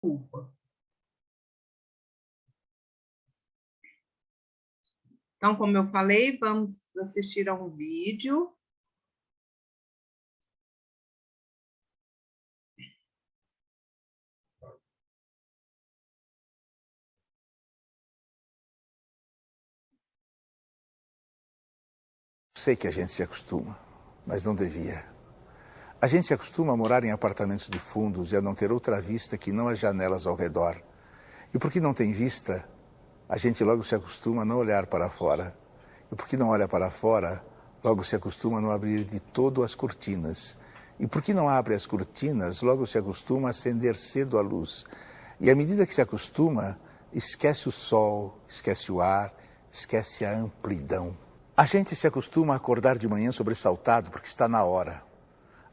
culpa. Então, como eu falei, vamos assistir a um vídeo. Sei que a gente se acostuma, mas não devia. A gente se acostuma a morar em apartamentos de fundos e a não ter outra vista que não as janelas ao redor. E porque não tem vista, a gente logo se acostuma a não olhar para fora. E porque não olha para fora, logo se acostuma a não abrir de todo as cortinas. E porque não abre as cortinas, logo se acostuma a acender cedo a luz. E à medida que se acostuma, esquece o sol, esquece o ar, esquece a amplidão. A gente se acostuma a acordar de manhã sobressaltado porque está na hora,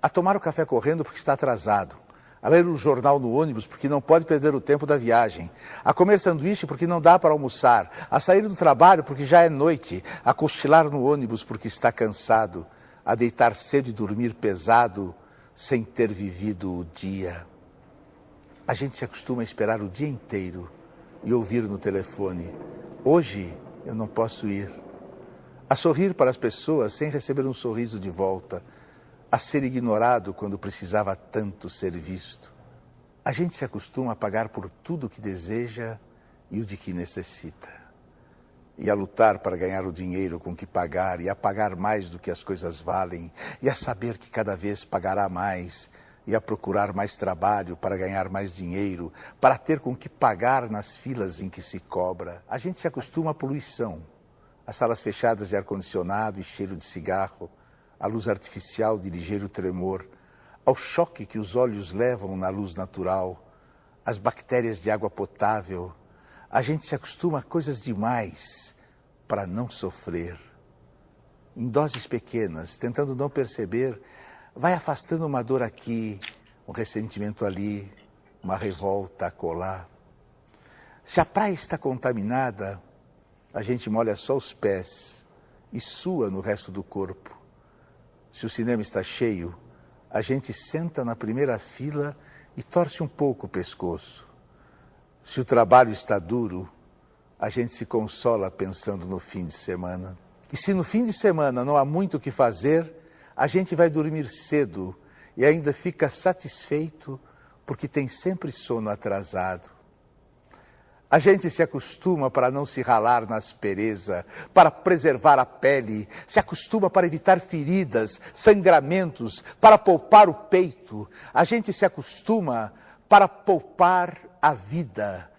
a tomar o café correndo porque está atrasado, a ler o jornal no ônibus porque não pode perder o tempo da viagem, a comer sanduíche porque não dá para almoçar, a sair do trabalho porque já é noite, a cochilar no ônibus porque está cansado, a deitar cedo e dormir pesado sem ter vivido o dia. A gente se acostuma a esperar o dia inteiro e ouvir no telefone: hoje eu não posso ir. A sorrir para as pessoas sem receber um sorriso de volta, a ser ignorado quando precisava tanto ser visto. A gente se acostuma a pagar por tudo o que deseja e o de que necessita. E a lutar para ganhar o dinheiro com que pagar, e a pagar mais do que as coisas valem, e a saber que cada vez pagará mais, e a procurar mais trabalho para ganhar mais dinheiro, para ter com que pagar nas filas em que se cobra. A gente se acostuma à poluição, as salas fechadas de ar-condicionado e cheiro de cigarro, a luz artificial de ligeiro tremor, ao choque que os olhos levam na luz natural, as bactérias de água potável. A gente se acostuma a coisas demais para não sofrer. Em doses pequenas, tentando não perceber, vai afastando uma dor aqui, um ressentimento ali, uma revolta acolá. Se a praia está contaminada, a gente molha só os pés e sua no resto do corpo. Se o cinema está cheio, a gente senta na primeira fila e torce um pouco o pescoço. Se o trabalho está duro, a gente se consola pensando no fim de semana. E se no fim de semana não há muito o que fazer, a gente vai dormir cedo e ainda fica satisfeito porque tem sempre sono atrasado. A gente se acostuma para não se ralar na aspereza, para preservar a pele, se acostuma para evitar feridas, sangramentos, para poupar o peito. A gente se acostuma para poupar a vida,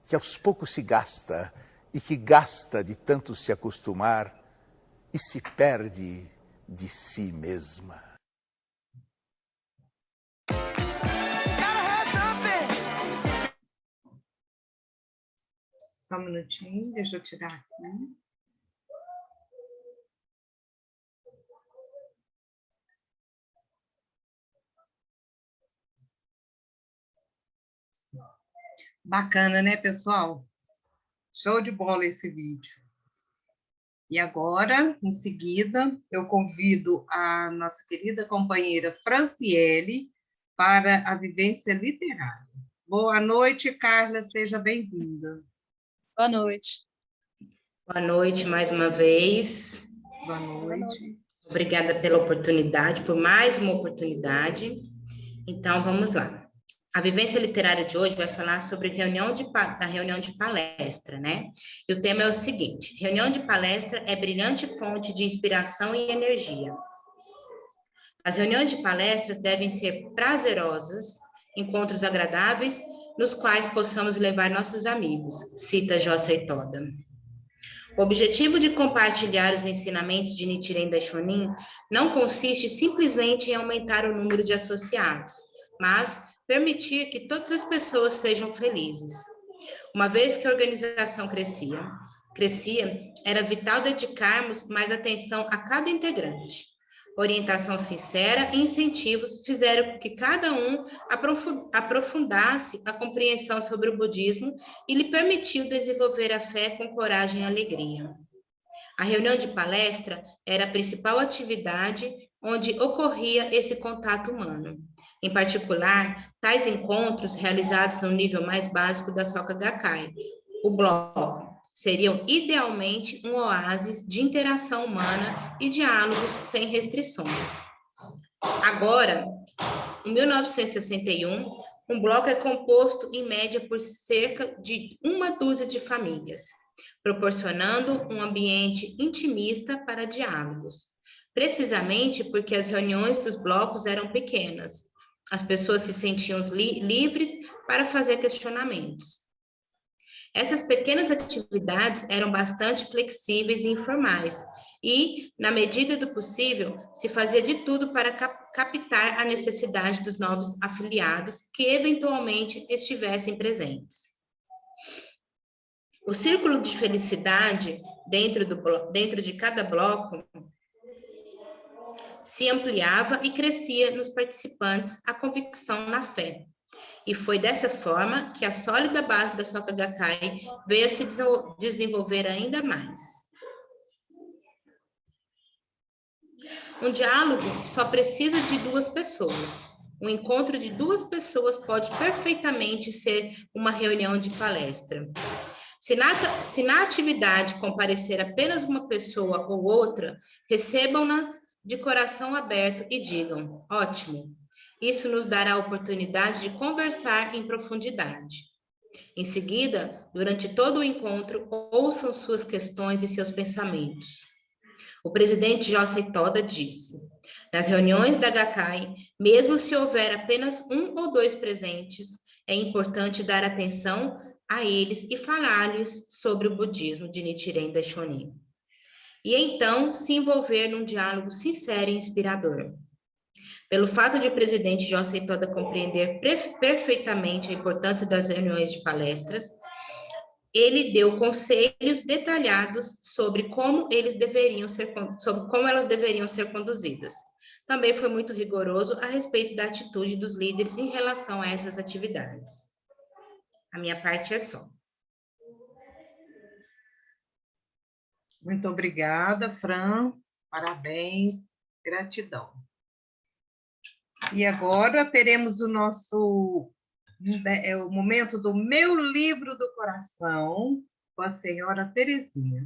que aos poucos se gasta, e que gasta de tanto se acostumar e se perde de si mesma. Só um minutinho, deixa eu tirar aqui. Bacana, né, pessoal? Show de bola esse vídeo. E agora, em seguida, eu convido a nossa querida companheira Franciele para a vivência literária. Boa noite, Carla, seja bem-vinda. Boa noite. Boa noite mais uma vez. Boa noite. Obrigada pela oportunidade, por mais uma oportunidade. Então, vamos lá. A vivência literária de hoje vai falar sobre a reunião de palestra, né? E o tema é o seguinte: reunião de palestra é brilhante fonte de inspiração e energia. As reuniões de palestras devem ser prazerosas, encontros agradáveis, nos quais possamos levar nossos amigos, cita Joyce Toda. O objetivo de compartilhar os ensinamentos de Nichiren Daishonin não consiste simplesmente em aumentar o número de associados, mas permitir que todas as pessoas sejam felizes. Uma vez que a organização crescia, era vital dedicarmos mais atenção a cada integrante. Orientação sincera e incentivos fizeram com que cada um aprofundasse a compreensão sobre o budismo e lhe permitiu desenvolver a fé com coragem e alegria. A reunião de palestra era a principal atividade onde ocorria esse contato humano. Em particular, tais encontros realizados no nível mais básico da Soka Gakkai, o bloco, seriam idealmente um oásis de interação humana e diálogos sem restrições. Agora, em 1961, um bloco é composto, em média, por cerca de 1 dúzia de famílias, proporcionando um ambiente intimista para diálogos. Precisamente porque as reuniões dos blocos eram pequenas, as pessoas se sentiam livres para fazer questionamentos. Essas pequenas atividades eram bastante flexíveis e informais, e, na medida do possível, se fazia de tudo para captar a necessidade dos novos afiliados que eventualmente estivessem presentes. O círculo de felicidade dentro de cada bloco se ampliava e crescia nos participantes a convicção na fé. E foi dessa forma que a sólida base da Soka Gakkai veio a se desenvolver ainda mais. Um diálogo só precisa de 2 pessoas. Um encontro de 2 pessoas pode perfeitamente ser uma reunião de palestra. Se na atividade comparecer apenas uma pessoa ou outra, recebam-nas de coração aberto e digam: ótimo. Isso nos dará a oportunidade de conversar em profundidade. Em seguida, durante todo o encontro, ouçam suas questões e seus pensamentos. O presidente Josei Toda disse: nas reuniões da Gakkai, mesmo se houver apenas 1 ou 2 presentes, é importante dar atenção a eles e falar-lhes sobre o budismo de Nichiren Daishonin. E então se envolver num diálogo sincero e inspirador. Pelo fato de o presidente Josei Toda compreender perfeitamente a importância das reuniões de palestras, ele deu conselhos detalhados sobre como elas deveriam ser conduzidas. Também foi muito rigoroso a respeito da atitude dos líderes em relação a essas atividades. A minha parte é só. Muito obrigada, Fran. Parabéns, gratidão. E agora teremos o momento do meu livro do coração com a senhora Terezinha.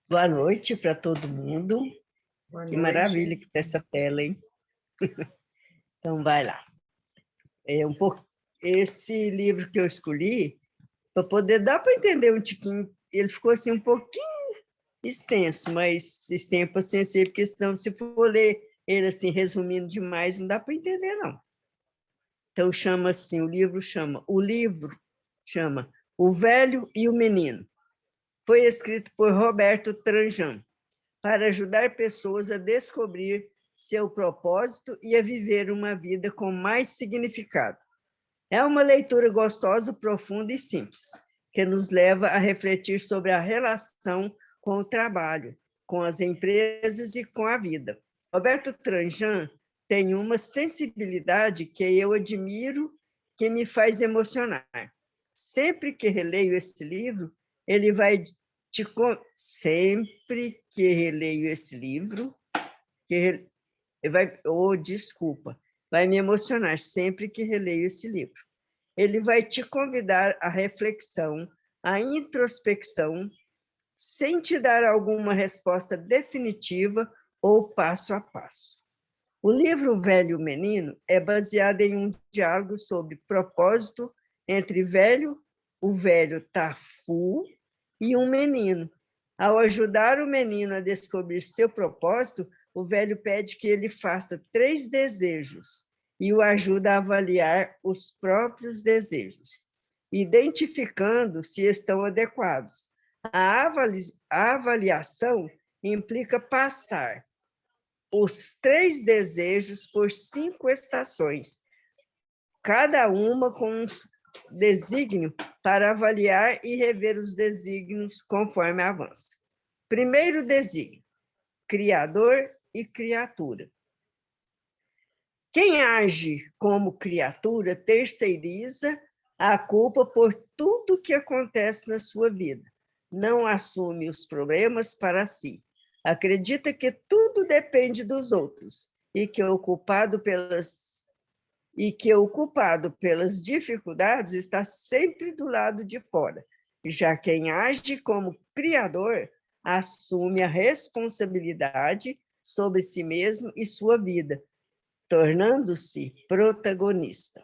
Boa noite para todo mundo. Boa Que noite. maravilha que tá essa tela, hein? Então, vai lá. Esse livro que eu escolhi, para poder dar para entender um tiquinho, ele ficou assim um pouquinho extenso, mas vocês tenham paciência aí, porque senão, se for ler ele assim, resumindo demais, não dá para entender, não. Então, o livro chama O Velho e o Menino. Foi escrito por Roberto Tranjan, para ajudar pessoas a descobrir seu propósito e a viver uma vida com mais significado. É uma leitura gostosa, profunda e simples, que nos leva a refletir sobre a relação com o trabalho, com as empresas e com a vida. Roberto Tranjan tem uma sensibilidade que eu admiro, que me faz emocionar. Sempre que releio esse livro, ele vai sempre que releio esse livro, vai me emocionar sempre que releio esse livro. Ele vai te convidar à reflexão, à introspecção, sem te dar alguma resposta definitiva ou passo a passo. O livro Velho e o Menino é baseado em um diálogo sobre propósito entre o velho Tafu e um menino. Ao ajudar o menino a descobrir seu propósito, o velho pede que ele faça 3 desejos e o ajuda a avaliar os próprios desejos, identificando se estão adequados. A avaliação implica passar os 3 desejos por 5 estações, cada uma com um desígnio para avaliar e rever os desígnios conforme avança. Primeiro desígnio: criador e criatura. Quem age como criatura terceiriza a culpa por tudo que acontece na sua vida. Não assume os problemas para si. Acredita que tudo depende dos outros e que o culpado pelas dificuldades está sempre do lado de fora. Já quem age como criador assume a responsabilidade sobre si mesmo e sua vida, tornando-se protagonista.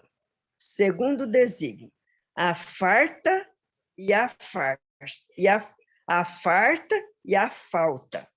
Segundo desígnio, a farta e a farsa, a farta e a falta.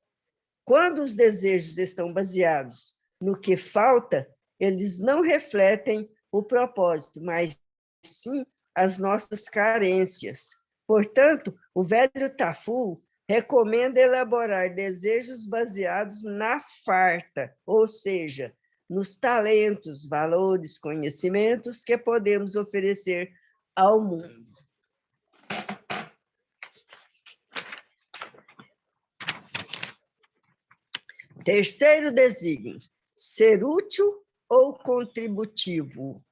Quando os desejos estão baseados no que falta, eles não refletem o propósito, mas sim as nossas carências. Portanto, o velho Tafur recomenda elaborar desejos baseados na farta, ou seja, nos talentos, valores, conhecimentos que podemos oferecer ao mundo. Terceiro desígnio, ser útil ou contributivo.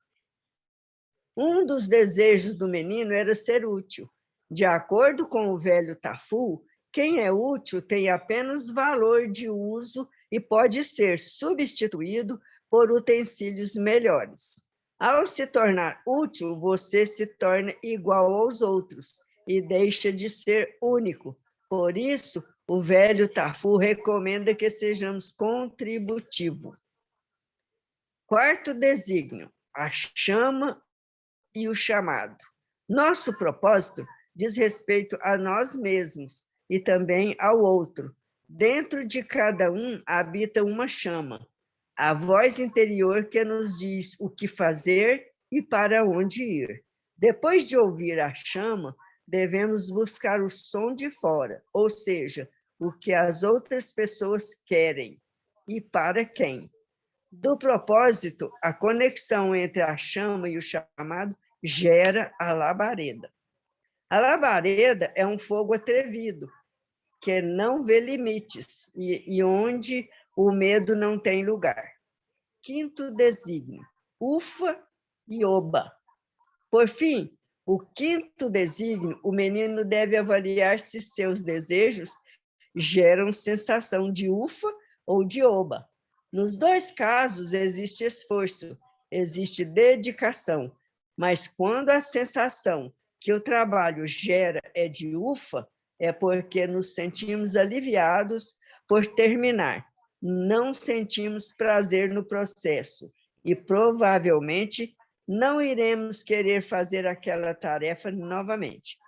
Um dos desejos do menino era ser útil. De acordo com o velho Tafur, quem é útil tem apenas valor de uso e pode ser substituído por utensílios melhores. Ao se tornar útil, você se torna igual aos outros e deixa de ser único. Por isso, o velho Tafur recomenda que sejamos contributivos. Quarto desígnio, a chama e o chamado. Nosso propósito diz respeito a nós mesmos e também ao outro. Dentro de cada um habita uma chama, a voz interior que nos diz o que fazer e para onde ir. Depois de ouvir a chama, devemos buscar o som de fora, ou seja, o que as outras pessoas querem e para quem. Do propósito, a conexão entre a chama e o chamado gera a labareda. A labareda é um fogo atrevido, que não vê limites e onde o medo não tem lugar. Quinto desígnio, ufa e oba. Por fim, o quinto desígnio, o menino deve avaliar se seus desejos geram sensação de ufa ou de oba. Nos dois casos, existe esforço, existe dedicação, mas quando a sensação que o trabalho gera é de ufa, é porque nos sentimos aliviados por terminar. Não sentimos prazer no processo e provavelmente não iremos querer fazer aquela tarefa novamente.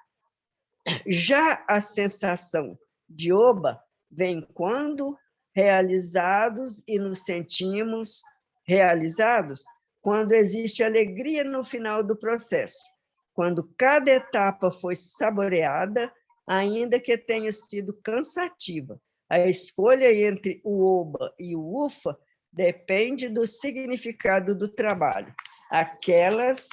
Já a sensação de oba vem quando realizados e nos sentimos realizados quando existe alegria no final do processo, quando cada etapa foi saboreada, ainda que tenha sido cansativa. A escolha entre o oba e o ufa depende do significado do trabalho. Aquelas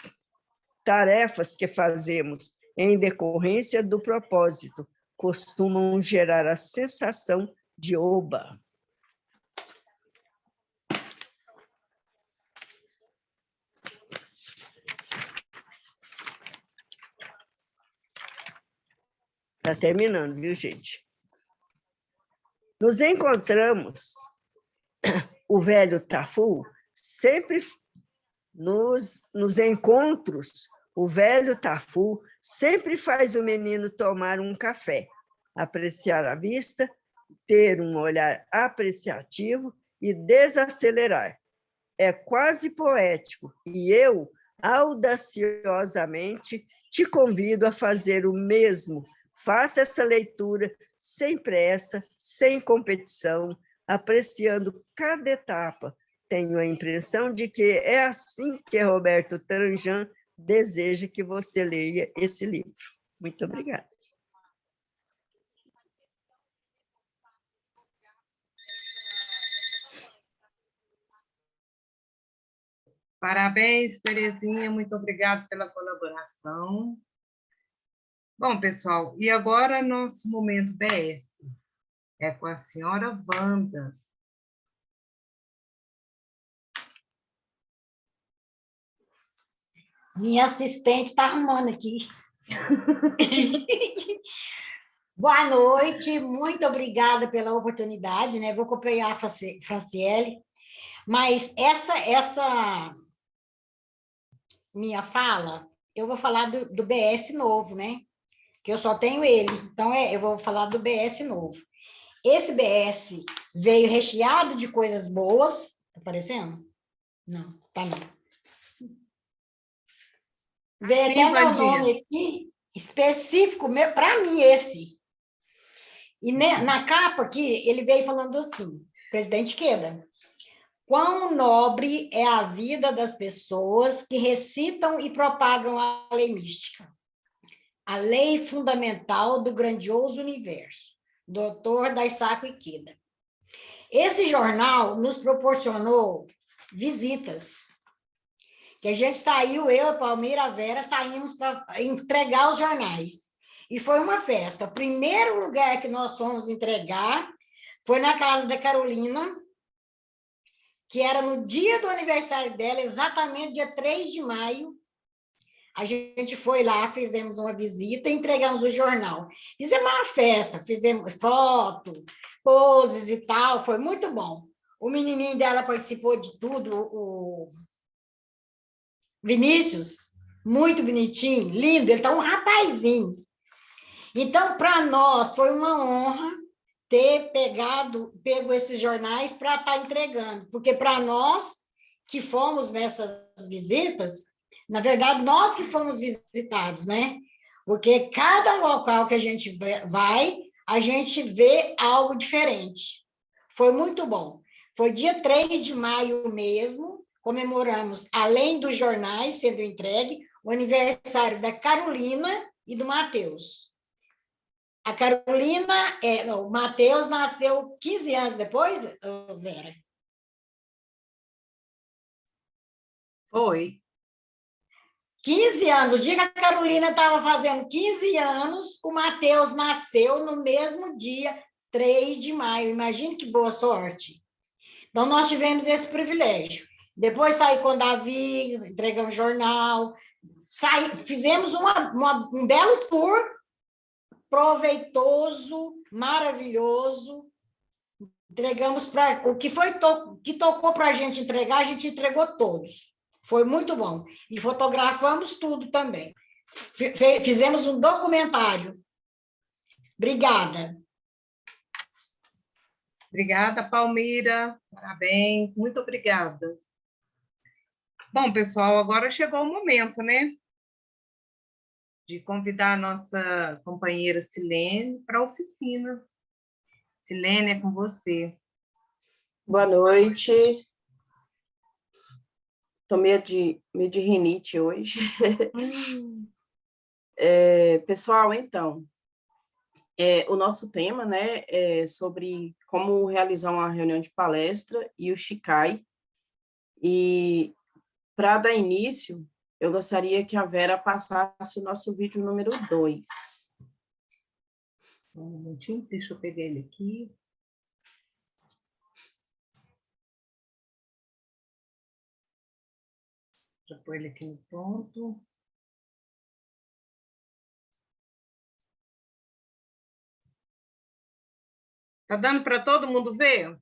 tarefas que fazemos em decorrência do propósito costumam gerar a sensação de oba. Está terminando, viu, gente? Nos encontramos, o velho Tafur, sempre nos encontros, o velho Tafur sempre faz o menino tomar um café, apreciar a vista, ter um olhar apreciativo e desacelerar. É quase poético, e eu, audaciosamente, te convido a fazer o mesmo. Faça essa leitura sem pressa, sem competição, apreciando cada etapa. Tenho a impressão de que é assim que Roberto Tranjan deseja que você leia esse livro. Muito obrigada. Parabéns, Terezinha, muito obrigada pela colaboração. Bom, pessoal, e agora nosso momento BS é com a senhora Wanda. Minha assistente está arrumando aqui. Boa noite, muito obrigada pela oportunidade, né? Vou acompanhar a Franciele, mas essa minha fala, eu vou falar do BS novo, né? Que eu só tenho ele, então eu vou falar do BS novo. Esse BS veio recheado de coisas boas, tá aparecendo? Não, tá não. Veio até meu nome aqui, específico, para mim esse. E na capa aqui, ele veio falando assim, presidente Queda, quão nobre é a vida das pessoas que recitam e propagam a lei mística, a lei fundamental do grandioso universo, Dr. Daisaku Ikeda. Esse jornal nos proporcionou visitas, que a gente saiu, eu, a Palmeira, a Vera, saímos para entregar os jornais. E foi uma festa. O primeiro lugar que nós fomos entregar foi na casa da Carolina, que era no dia do aniversário dela, exatamente dia 3 de maio. A gente foi lá, fizemos uma visita e entregamos o jornal. Fizemos uma festa, fizemos foto, poses e tal, foi muito bom. O menininho dela participou de tudo, o Vinícius, muito bonitinho, lindo, ele está um rapazinho. Então, para nós, foi uma honra ter pego esses jornais para estar entregando, porque para nós que fomos nessas visitas, na verdade, nós que fomos visitados, né? Porque cada local que a gente vai, a gente vê algo diferente. Foi muito bom. Foi dia 3 de maio mesmo, comemoramos, além dos jornais sendo entregue, o aniversário da Carolina e do Matheus. A Carolina, o Matheus nasceu 15 anos depois, Vera? Foi. 15 anos. O dia que a Carolina estava fazendo 15 anos, o Matheus nasceu no mesmo dia, 3 de maio. Imagine que boa sorte. Então, nós tivemos esse privilégio. Depois saí com o Davi, entregamos jornal, fizemos um belo tour, proveitoso, maravilhoso. Entregamos para... O que tocou para a gente entregou todos. Foi muito bom. E fotografamos tudo também. Fizemos um documentário. Obrigada. Obrigada, Palmira. Parabéns. Muito obrigada. Bom, pessoal, agora chegou o momento, né? De convidar a nossa companheira Silene para a oficina. Silene, é com você. Boa noite. Estou meio de rinite hoje. Pessoal, então, o nosso tema, né, é sobre como realizar uma reunião de palestra e o Shikai. E, para dar início, eu gostaria que a Vera passasse o nosso vídeo número 2. Um minutinho, deixa eu pegar ele aqui. Já pôr ele aqui no ponto. Tá dando para todo mundo ver?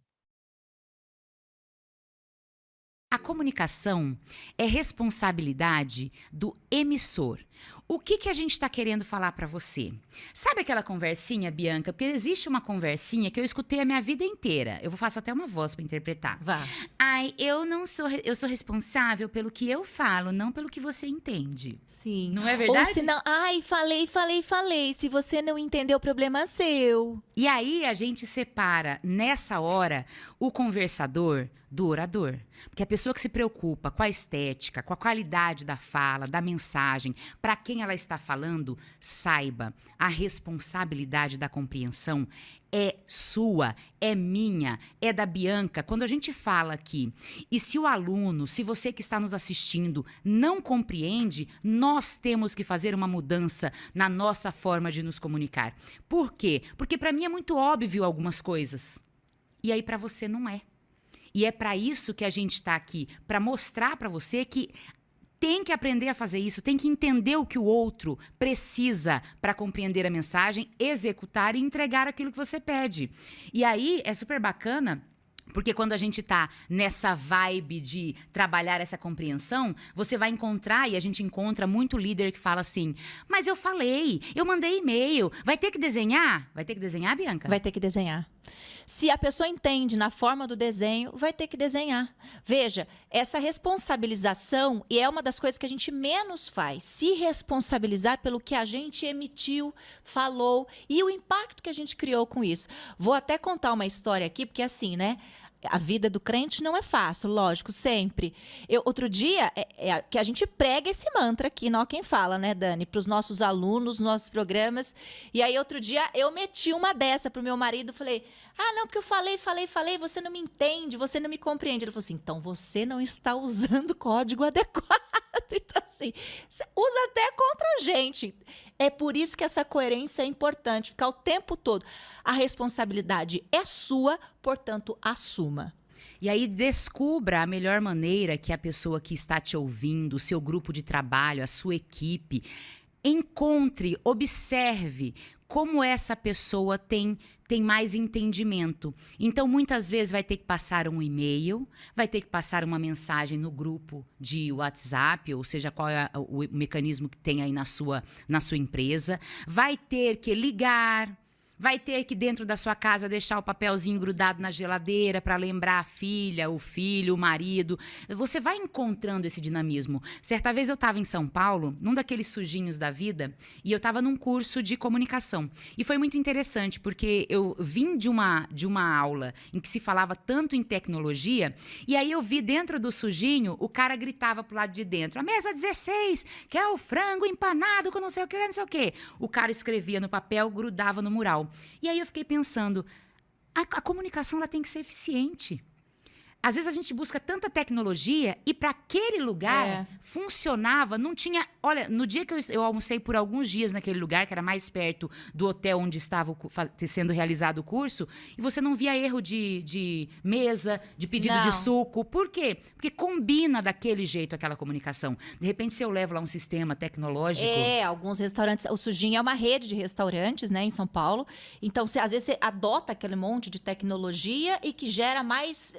A comunicação é responsabilidade do emissor. O que a gente está querendo falar para você? Sabe aquela conversinha, Bianca? Porque existe uma conversinha que eu escutei a minha vida inteira. Eu faço até uma voz para interpretar. Vá. Ai, eu sou responsável pelo que eu falo, não pelo que você entende. Sim. Não é verdade? Ou senão, ai, falei. Se você não entendeu, o problema é seu. E aí a gente separa, nessa hora, o conversador do orador. Porque a pessoa que se preocupa com a estética, com a qualidade da fala, da mensagem, para quem ela está falando, saiba, a responsabilidade da compreensão é sua, é minha, é da Bianca. Quando a gente fala aqui, e se o aluno, se você que está nos assistindo não compreende, nós temos que fazer uma mudança na nossa forma de nos comunicar. Por quê? Porque para mim é muito óbvio algumas coisas. E aí para você não é. E é para isso que a gente está aqui, para mostrar para você que tem que aprender a fazer isso, tem que entender o que o outro precisa para compreender a mensagem, executar e entregar aquilo que você pede. E aí é super bacana, porque quando a gente tá nessa vibe de trabalhar essa compreensão, você vai encontrar, e a gente encontra muito líder que fala assim, mas eu falei, eu mandei e-mail, vai ter que desenhar? Vai ter que desenhar, Bianca? Vai ter que desenhar. Se a pessoa entende na forma do desenho, vai ter que desenhar. Veja, essa responsabilização, e é uma das coisas que a gente menos faz, se responsabilizar pelo que a gente emitiu, falou e o impacto que a gente criou com isso. Vou até contar uma história aqui, porque assim, né? A vida do crente não é fácil, lógico, sempre. Outro dia, que a gente prega esse mantra aqui, não quem fala, né, Dani? Para os nossos alunos, nossos programas. E aí, outro dia, eu meti uma dessa para o meu marido, falei, não, porque eu falei, você não me entende, você não me compreende. Ele falou assim, então você não está usando o código adequado. Então, assim, você usa até contra a gente. É por isso que essa coerência é importante, ficar o tempo todo. A responsabilidade é sua, portanto, assuma. E aí descubra a melhor maneira que a pessoa que está te ouvindo, o seu grupo de trabalho, a sua equipe, encontre, observe como essa pessoa tem mais entendimento. Então, muitas vezes vai ter que passar um e-mail, vai ter que passar uma mensagem no grupo de WhatsApp, ou seja, qual é o mecanismo que tem aí na sua empresa, vai ter que ligar, vai ter que dentro da sua casa deixar o papelzinho grudado na geladeira para lembrar a filha, o filho, o marido. Você vai encontrando esse dinamismo. Certa vez eu estava em São Paulo, num daqueles sujinhos da vida, e eu estava num curso de comunicação. E foi muito interessante, porque eu vim de uma aula em que se falava tanto em tecnologia, e aí eu vi dentro do sujinho, o cara gritava pro lado de dentro, a mesa 16, que é o frango empanado com não sei o que, não sei o que. O cara escrevia no papel, grudava no mural. E aí eu fiquei pensando, a comunicação ela tem que ser eficiente. Às vezes a gente busca tanta tecnologia e para aquele lugar funcionava, não tinha... Olha, no dia que eu almocei por alguns dias naquele lugar, que era mais perto do hotel onde estava sendo realizado o curso, e você não via erro de mesa, de pedido de suco. Por quê? Porque combina daquele jeito aquela comunicação. De repente, se eu levo lá um sistema tecnológico... Alguns restaurantes... O Sujinho é uma rede de restaurantes, né, em São Paulo. Então, às vezes, você adota aquele monte de tecnologia e que gera mais...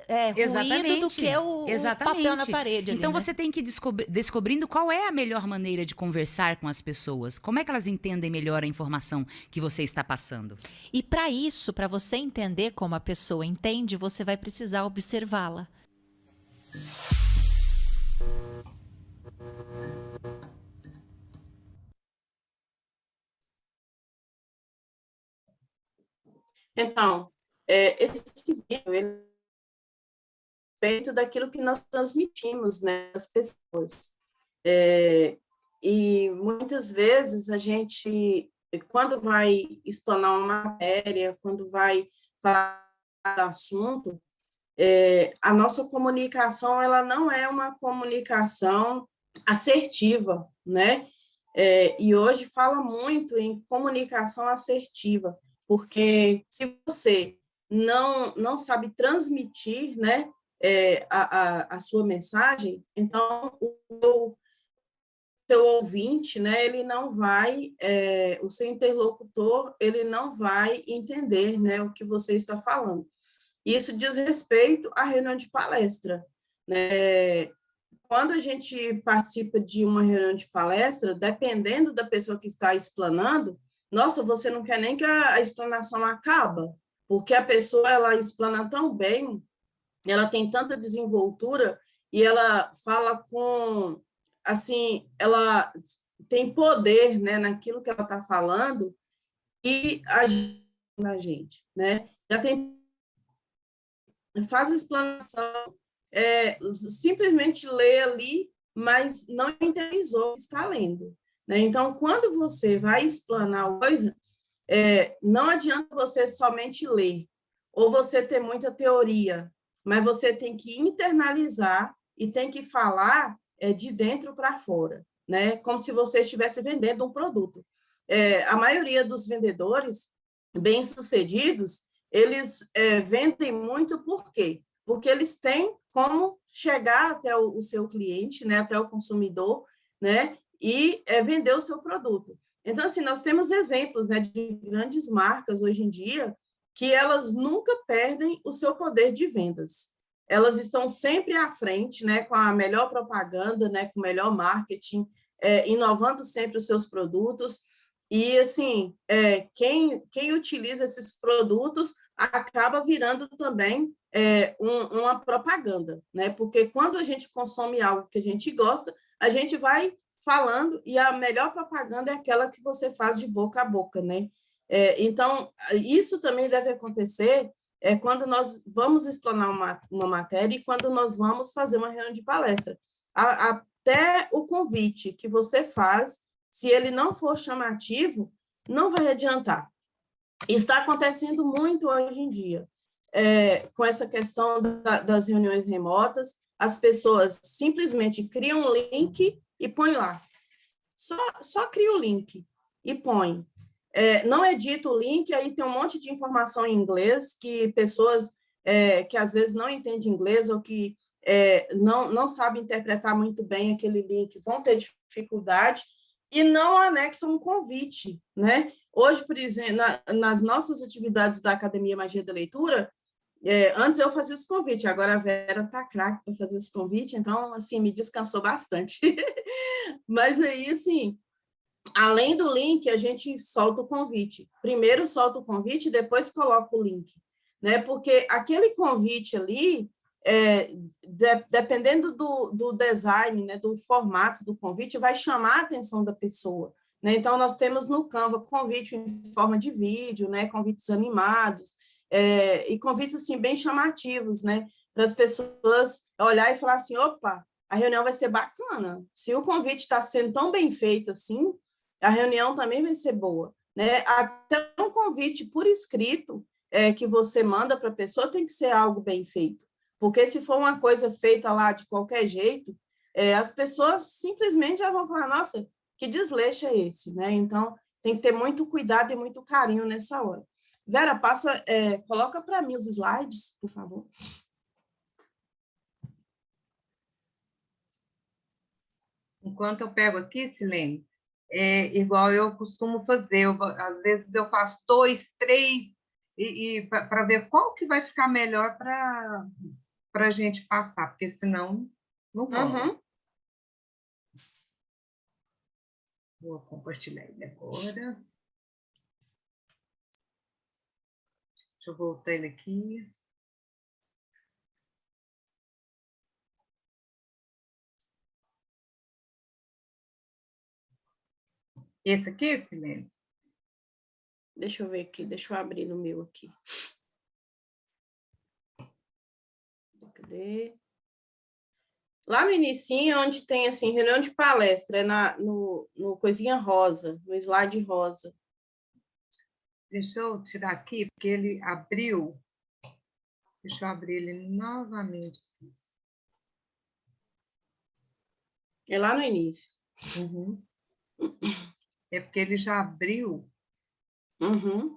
ruído do que o papel na parede. Então, ali, né? você tem que ir descobrindo qual é a melhor maneira de conversar com as pessoas. Como é que elas entendem melhor a informação que você está passando? E para isso, para você entender como a pessoa entende, você vai precisar observá-la. Então, esse vídeo, ele feito daquilo que nós transmitimos, né, às pessoas. E muitas vezes a gente, quando vai explanar uma matéria, quando vai falar do assunto, a nossa comunicação ela não é uma comunicação assertiva, né? E hoje fala muito em comunicação assertiva, porque se você não sabe transmitir, né, a sua mensagem, então o seu ouvinte, né, ele não vai, o seu interlocutor, ele não vai entender, né, o que você está falando. Isso diz respeito à reunião de palestra, né? Quando a gente participa de uma reunião de palestra, dependendo da pessoa que está explanando, nossa, você não quer nem que a explanação acabe, porque a pessoa, ela explana tão bem, ela tem tanta desenvoltura e ela fala com, assim, ela tem poder, né, naquilo que ela está falando e ajuda a gente, né? Já tem, faz a explanação, simplesmente lê ali, mas não interiorizou o que está lendo, né? Então, quando você vai explanar a coisa, não adianta você somente ler, ou você ter muita teoria, mas você tem que internalizar e tem que falar de dentro para fora, né? Como se você estivesse vendendo um produto. A maioria dos vendedores bem-sucedidos, eles vendem muito por quê? Porque eles têm como chegar até o seu cliente, né, até o consumidor, né, e vender o seu produto. Então, assim, nós temos exemplos, né, de grandes marcas hoje em dia que elas nunca perdem o seu poder de vendas. Elas estão sempre à frente, né, com a melhor propaganda, né, com o melhor marketing, inovando sempre os seus produtos. E, assim, quem utiliza esses produtos acaba virando também uma propaganda, né? Porque quando a gente consome algo que a gente gosta, a gente vai falando, e a melhor propaganda é aquela que você faz de boca a boca, né? Então, isso também deve acontecer quando nós vamos explanar uma matéria e quando nós vamos fazer uma reunião de palestra. Até o convite que você faz, se ele não for chamativo, não vai adiantar. Está acontecendo muito hoje em dia, com essa questão das reuniões remotas, as pessoas simplesmente criam um link e põem lá. Só cria o link e põe. Não edita o link, aí tem um monte de informação em inglês que pessoas que às vezes não entendem inglês ou que não sabem interpretar muito bem aquele link vão ter dificuldade e não anexam um convite, né? Hoje, por exemplo, nas nossas atividades da Academia Magia da Leitura, antes eu fazia os convites, agora a Vera está craque para fazer esse convite, então, assim, me descansou bastante. Mas aí, assim, além do link, a gente solta o convite. Primeiro solta o convite, depois coloca o link, né? Porque aquele convite ali, dependendo do design, né, do formato do convite, vai chamar a atenção da pessoa, né? Então, nós temos no Canva convite em forma de vídeo, né, convites animados, e convites, assim, bem chamativos, né, para as pessoas olhar e falar assim, opa, a reunião vai ser bacana. Se o convite está sendo tão bem feito assim, a reunião também vai ser boa, né? Até um convite por escrito que você manda para a pessoa tem que ser algo bem feito, porque se for uma coisa feita lá de qualquer jeito, as pessoas simplesmente já vão falar, nossa, que desleixo é esse, né? Então, tem que ter muito cuidado e muito carinho nessa hora. Vera, coloca para mim os slides, por favor. Enquanto eu pego aqui, Silene, igual eu costumo fazer, às vezes eu faço 2, 3, para ver qual que vai ficar melhor para a gente passar, porque senão não rola. Uhum. Vou compartilhar ele agora. Deixa eu voltar ele aqui. Esse aqui, Silene? Deixa eu ver aqui, deixa eu abrir no meu aqui. Cadê? Lá no inicinho, onde tem, assim, reunião de palestra, no coisinha rosa, no slide rosa. Deixa eu tirar aqui, porque ele abriu. Deixa eu abrir ele novamente. É lá no início. Uhum. É porque ele já abriu. Uhum.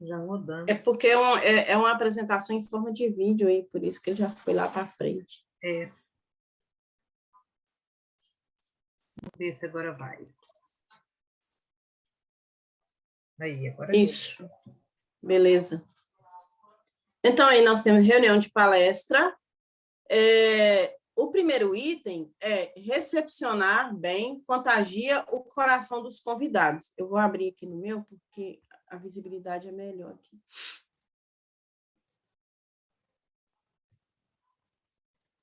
Já rodando. É porque é uma apresentação em forma de vídeo aí, por isso que ele já foi lá para frente. Vamos ver se agora vai. Aí, agora isso. Deu. Beleza. Então, aí nós temos reunião de palestra. O primeiro item é recepcionar bem, contagia o coração dos convidados. Eu vou abrir aqui no meu, porque a visibilidade é melhor aqui.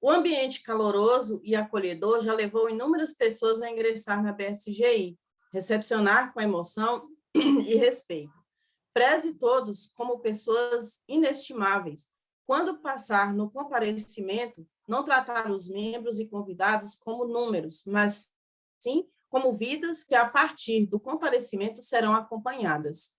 O ambiente caloroso e acolhedor já levou inúmeras pessoas a ingressar na BSGI, recepcionar com emoção e respeito. Preze todos como pessoas inestimáveis. Quando passar no comparecimento, não tratar os membros e convidados como números, mas sim como vidas que, a partir do comparecimento, serão acompanhadas.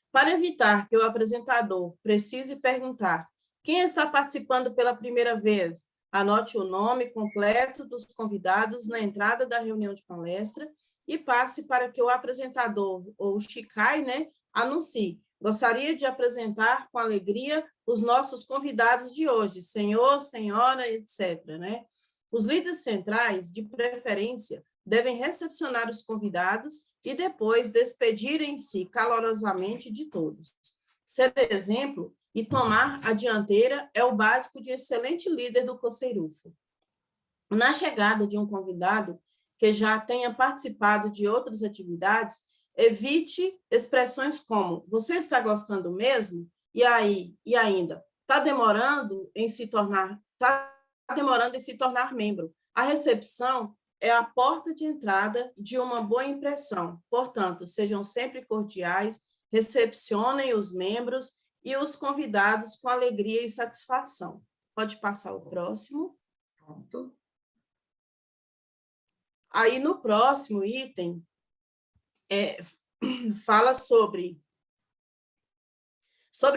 Para evitar que o apresentador precise perguntar quem está participando pela primeira vez, anote o nome completo dos convidados na entrada da reunião de palestra e passe para que o apresentador, ou o Shikai, né, anuncie. Gostaria de apresentar com alegria os nossos convidados de hoje, senhor, senhora, etc., né? Os líderes centrais, de preferência, devem recepcionar os convidados e depois despedirem-se calorosamente de todos. Ser exemplo e tomar a dianteira é o básico de excelente líder do Coceirufo. Na chegada de um convidado que já tenha participado de outras atividades, evite expressões como: você está gostando mesmo? E aí? E ainda? Está demorando em se tornar membro. A recepção é a porta de entrada de uma boa impressão. Portanto, sejam sempre cordiais, recepcionem os membros e os convidados com alegria e satisfação. Pode passar o próximo. Pronto. Aí, no próximo item, fala sobre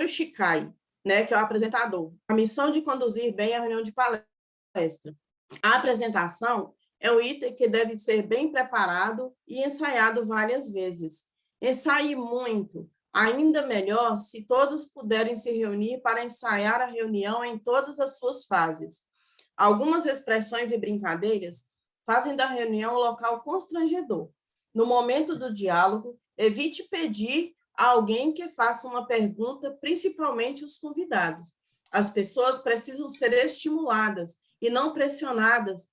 o Shikai, né, que é o apresentador. A missão de conduzir bem a reunião de palestra. A apresentação é um item que deve ser bem preparado e ensaiado várias vezes. Ensaie muito, ainda melhor se todos puderem se reunir para ensaiar a reunião em todas as suas fases. Algumas expressões e brincadeiras fazem da reunião um local constrangedor. No momento do diálogo, evite pedir a alguém que faça uma pergunta, principalmente os convidados. As pessoas precisam ser estimuladas e não pressionadas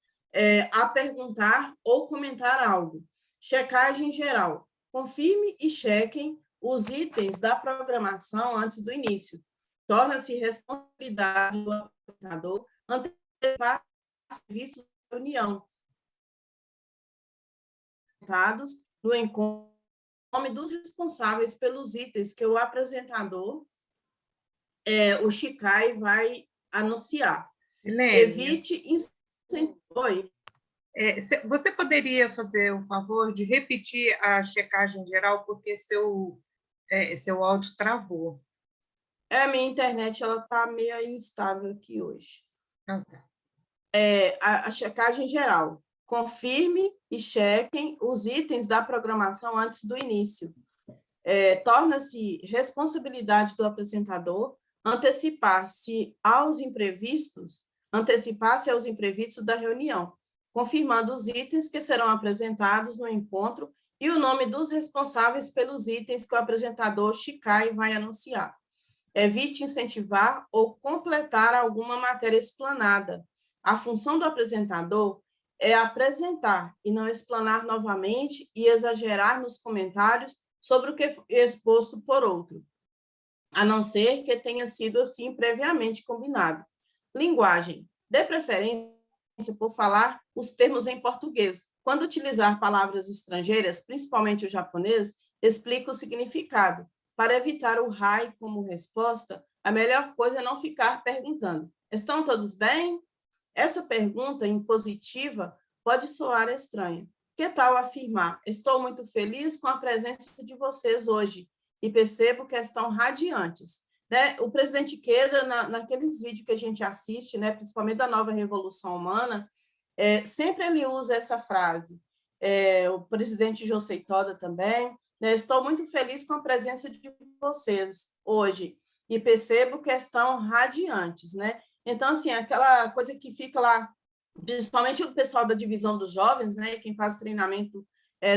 a perguntar ou comentar algo. Checagem geral. Confirme e chequem os itens da programação antes do início. Torna-se responsabilidade do apresentador antecipar os serviços da reunião. No encontro, nome dos responsáveis pelos itens que o apresentador, o Shikai, vai anunciar. Evite... Oi. Você poderia fazer o favor de repetir a checagem geral, porque seu áudio travou. A minha internet está meio instável aqui hoje. Ah, tá. A checagem geral. Confirme e chequem os itens da programação antes do início. Torna-se responsabilidade do apresentador antecipar-se aos imprevistos da reunião, confirmando os itens que serão apresentados no encontro e o nome dos responsáveis pelos itens que o apresentador Shikai vai anunciar. Evite incentivar ou completar alguma matéria explanada. A função do apresentador é apresentar e não explanar novamente e exagerar nos comentários sobre o que foi exposto por outro, a não ser que tenha sido assim previamente combinado. Linguagem. Dê preferência por falar os termos em português. Quando utilizar palavras estrangeiras, principalmente o japonês, explique o significado. Para evitar o hai como resposta, a melhor coisa é não ficar perguntando: estão todos bem? Essa pergunta impositiva pode soar estranha. Que tal afirmar: estou muito feliz com a presença de vocês hoje e percebo que estão radiantes? Né? O presidente Ikeda, naqueles vídeos que a gente assiste, né, principalmente da Nova Revolução Humana, sempre ele usa essa frase. O presidente Josei Toda também, né, estou muito feliz com a presença de vocês hoje e percebo que estão radiantes, né? Então, assim, aquela coisa que fica lá, principalmente o pessoal da divisão dos jovens, né, quem faz treinamento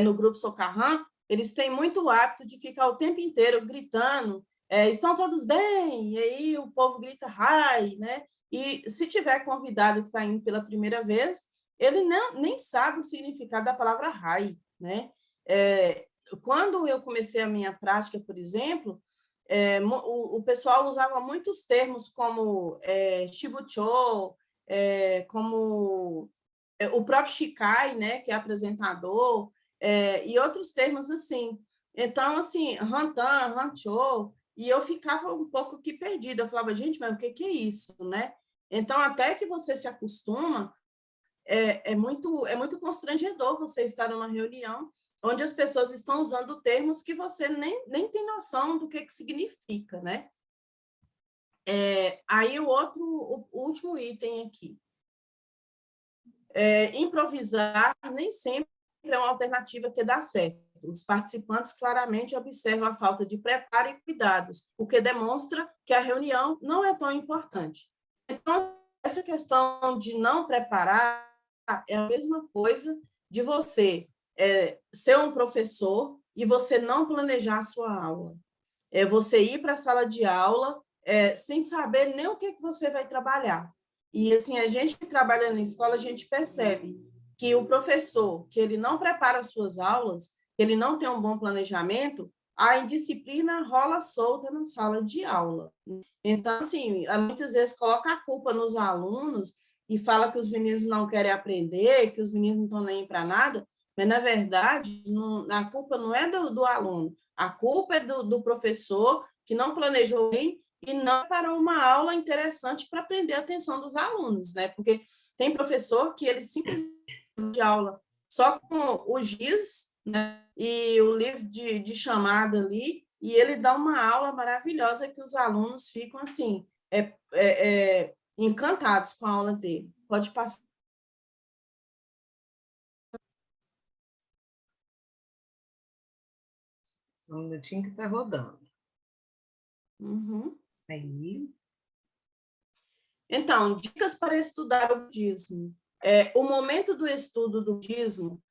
no grupo Socarrã, eles têm muito hábito de ficar o tempo inteiro gritando: estão todos bem? E aí o povo grita "Hi", né? E se tiver convidado que está indo pela primeira vez, ele nem sabe o significado da palavra "Hi", né? Quando eu comecei a minha prática, por exemplo, o pessoal usava muitos termos como Shibucho, como o próprio Shikai, né, que é apresentador, e outros termos assim. Então, assim, Hantan, Hancho, e eu ficava um pouco aqui perdida. Eu falava: gente, mas o que é isso, né? Então, até que você se acostuma, é muito constrangedor você estar numa reunião onde as pessoas estão usando termos que você nem tem noção do que significa, né? Aí o último item aqui. Improvisar nem sempre é uma alternativa que dá certo. Os participantes claramente observam a falta de preparo e cuidados, o que demonstra que a reunião não é tão importante. Então, essa questão de não preparar é a mesma coisa de você ser um professor e você não planejar a sua aula. É você ir para a sala de aula sem saber nem o que você vai trabalhar. E, assim, a gente que trabalha na escola, a gente percebe que o professor, que ele não prepara as suas aulas, que ele não tem um bom planejamento, a indisciplina rola solta na sala de aula. Então, assim, muitas vezes coloca a culpa nos alunos e fala que os meninos não querem aprender, que os meninos não estão nem para nada, mas, na verdade, a culpa não é do aluno, a culpa é do professor que não planejou bem e não preparou uma aula interessante para prender a atenção dos alunos, né? Porque tem professor que ele simplesmente de aula só com o giz, né? E o livro de chamada ali, e ele dá uma aula maravilhosa que os alunos ficam, assim, encantados com a aula dele. Pode passar. Um minutinho que está rodando. Uhum. Aí. Então, dicas para estudar o budismo. O momento do estudo do budismo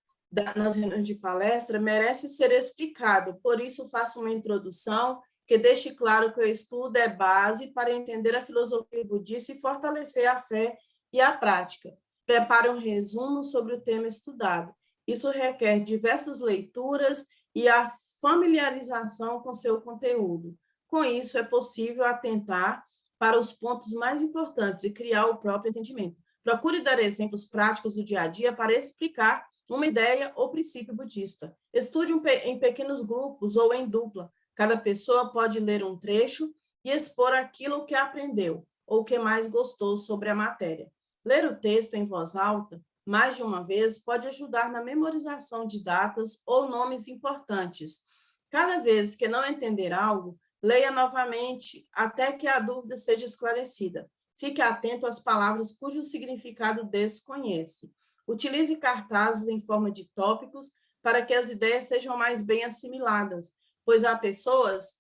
nas reuniões de palestra merece ser explicado, por isso faço uma introdução que deixe claro que o estudo é base para entender a filosofia budista e fortalecer a fé e a prática. Prepare um resumo sobre o tema estudado. Isso requer diversas leituras e a familiarização com seu conteúdo. Com isso, é possível atentar para os pontos mais importantes e criar o próprio entendimento. Procure dar exemplos práticos do dia a dia para explicar uma ideia ou princípio budista. Estude em pequenos grupos ou em dupla. Cada pessoa pode ler um trecho e expor aquilo que aprendeu ou que mais gostou sobre a matéria. Ler o texto em voz alta, mais de uma vez, pode ajudar na memorização de datas ou nomes importantes. Cada vez que não entender algo, leia novamente até que a dúvida seja esclarecida. Fique atento às palavras cujo significado desconhece. Utilize cartazes em forma de tópicos para que as ideias sejam mais bem assimiladas, pois há pessoas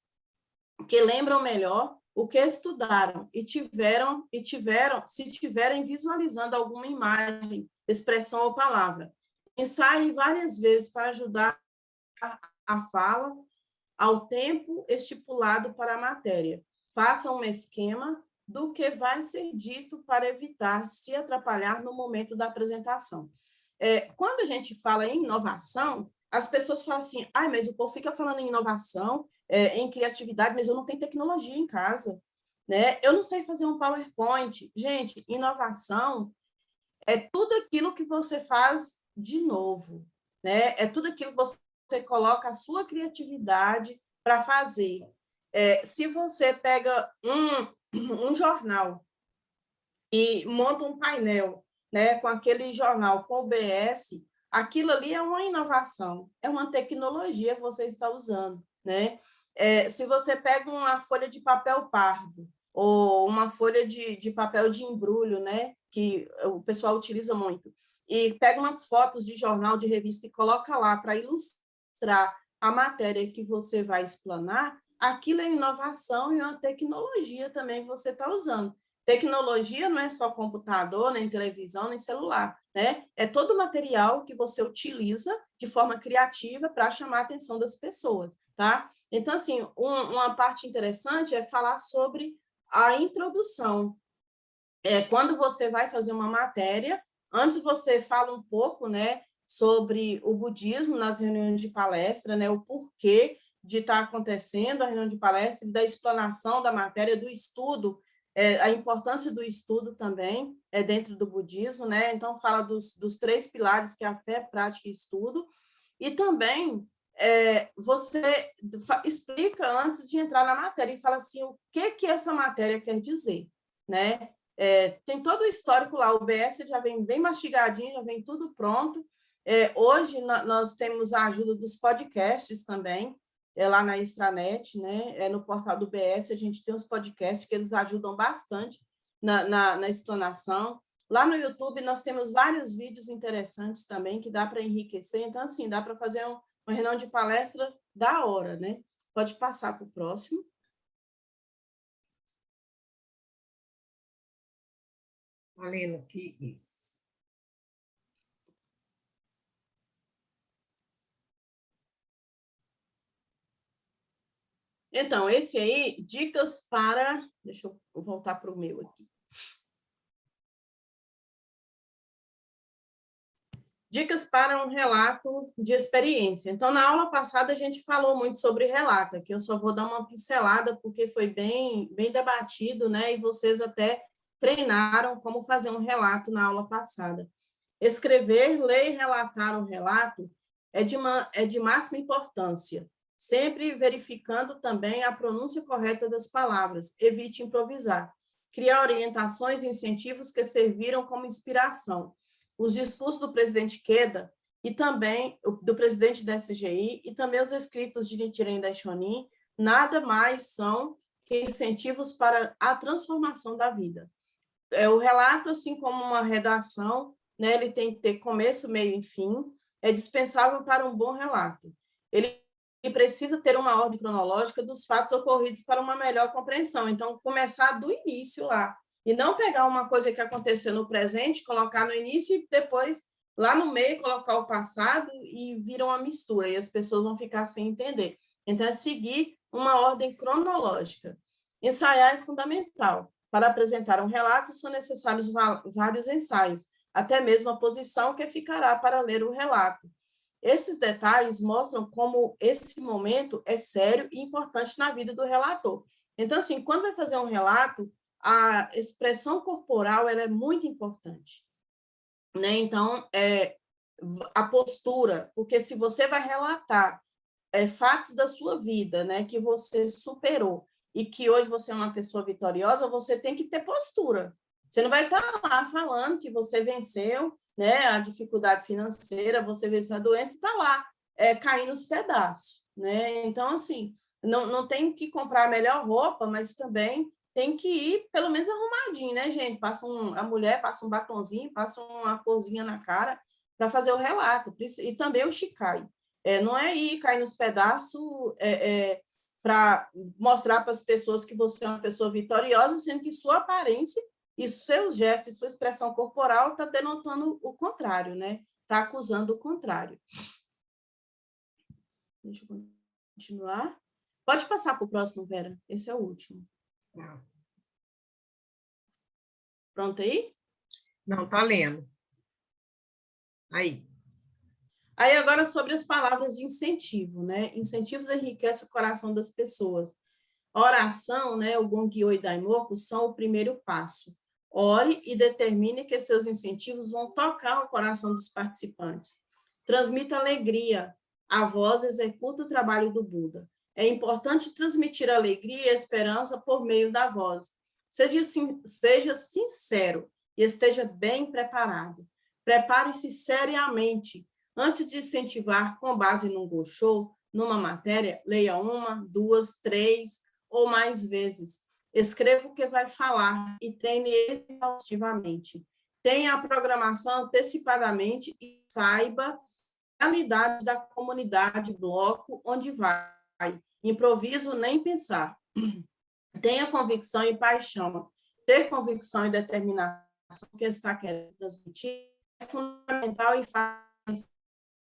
que lembram melhor o que estudaram e se tiverem visualizando alguma imagem, expressão ou palavra. Ensaie várias vezes para ajudar a fala ao tempo estipulado para a matéria. Faça um esquema do que vai ser dito para evitar se atrapalhar no momento da apresentação. Quando a gente fala em inovação, as pessoas falam assim, mas o povo fica falando em inovação, em criatividade, mas eu não tenho tecnologia em casa, né? Eu não sei fazer um PowerPoint. Gente, inovação é tudo aquilo que você faz de novo, né? É tudo aquilo que você coloca a sua criatividade para fazer. Se você pega um jornal e monta um painel, né, com aquele jornal, com o OBS, aquilo ali é uma inovação, é uma tecnologia que você está usando, né? Se você pega uma folha de papel pardo ou uma folha de papel de embrulho, né, que o pessoal utiliza muito, e pega umas fotos de jornal, de revista e coloca lá para ilustrar a matéria que você vai explanar, aquilo é inovação e uma tecnologia também que você está usando. Tecnologia não é só computador, nem televisão, nem celular, né? É todo o material que você utiliza de forma criativa para chamar a atenção das pessoas, tá? Então, assim, uma parte interessante é falar sobre a introdução. Quando você vai fazer uma matéria, antes você fala um pouco, né, sobre o budismo nas reuniões de palestra, né, o porquê de estar acontecendo a reunião de palestra, da explanação da matéria, do estudo, a importância do estudo também dentro do budismo, né? Então, fala dos 3 pilares, que é a fé, prática e estudo, e também você explica antes de entrar na matéria e fala assim, o que essa matéria quer dizer, né? Tem todo o histórico lá, o BS já vem bem mastigadinho, já vem tudo pronto. Hoje, nós temos a ajuda dos podcasts também, lá na Extranet, né? No portal do BS, a gente tem os podcasts que eles ajudam bastante na explanação. Lá no YouTube, nós temos vários vídeos interessantes também, que dá para enriquecer. Então, assim, dá para fazer uma reunião de palestra da hora, né? Pode passar para o próximo. Lendo aqui, isso. Então, esse aí, dicas para... Deixa eu voltar para o meu aqui. Dicas para um relato de experiência. Então, na aula passada, a gente falou muito sobre relato, aqui eu só vou dar uma pincelada, porque foi bem debatido, né? E vocês até treinaram como fazer um relato na aula passada. Escrever, ler e relatar um relato é de máxima importância, sempre verificando também a pronúncia correta das palavras, evite improvisar. Criar orientações e incentivos que serviram como inspiração. Os discursos do presidente Queda e também do presidente da SGI e também os escritos de Nichiren Daishonin nada mais são que incentivos para a transformação da vida. O relato, assim como uma redação, né, ele tem que ter começo, meio e fim, é dispensável para um bom relato. Ele precisa ter uma ordem cronológica dos fatos ocorridos para uma melhor compreensão. Então, começar do início lá, e não pegar uma coisa que aconteceu no presente, colocar no início e depois, lá no meio, colocar o passado e vira uma mistura, e as pessoas vão ficar sem entender. Então, é seguir uma ordem cronológica. Ensaiar é fundamental. Para apresentar um relato, são necessários vários ensaios, até mesmo a posição que ficará para ler o relato. Esses detalhes mostram como esse momento é sério e importante na vida do relator. Então, assim, quando vai fazer um relato, a expressão corporal ela é muito importante, né? Então, a postura, porque se você vai relatar fatos da sua vida, né, que você superou e que hoje você é uma pessoa vitoriosa, você tem que ter postura. Você não vai estar lá falando que você venceu, né, a dificuldade financeira, você venceu a doença e está lá caindo os pedaços, né? Então, assim, não tem que comprar a melhor roupa, mas também tem que ir, pelo menos, arrumadinho, né, gente? A mulher passa um batonzinho, passa uma corzinha na cara para fazer o relato. E também o shikai. Não é ir cair nos pedaços para mostrar para as pessoas que você é uma pessoa vitoriosa, sendo que sua aparência e seus gestos e sua expressão corporal está denotando o contrário, né? Está acusando o contrário. Deixa eu continuar. Pode passar para o próximo, Vera. Esse é o último. Não. Pronto aí? Não, está lendo. Aí. Aí, agora, sobre as palavras de incentivo, né? Incentivos enriquecem o coração das pessoas. A oração, né, o Gongyo e Daimoku, são o primeiro passo. Ore e determine que seus incentivos vão tocar o coração dos participantes. Transmita alegria. A voz executa o trabalho do Buda. É importante transmitir alegria e esperança por meio da voz. Seja sincero e esteja bem preparado. Prepare-se seriamente. Antes de incentivar com base num Gosho, numa matéria, leia 1, 2, 3 ou mais vezes. Escreva o que vai falar e treine exaustivamente. Tenha a programação antecipadamente e saiba a realidade da comunidade, bloco, onde vai. Improviso nem pensar. Tenha convicção e paixão. Ter convicção e determinação que está querendo transmitir é fundamental e faz.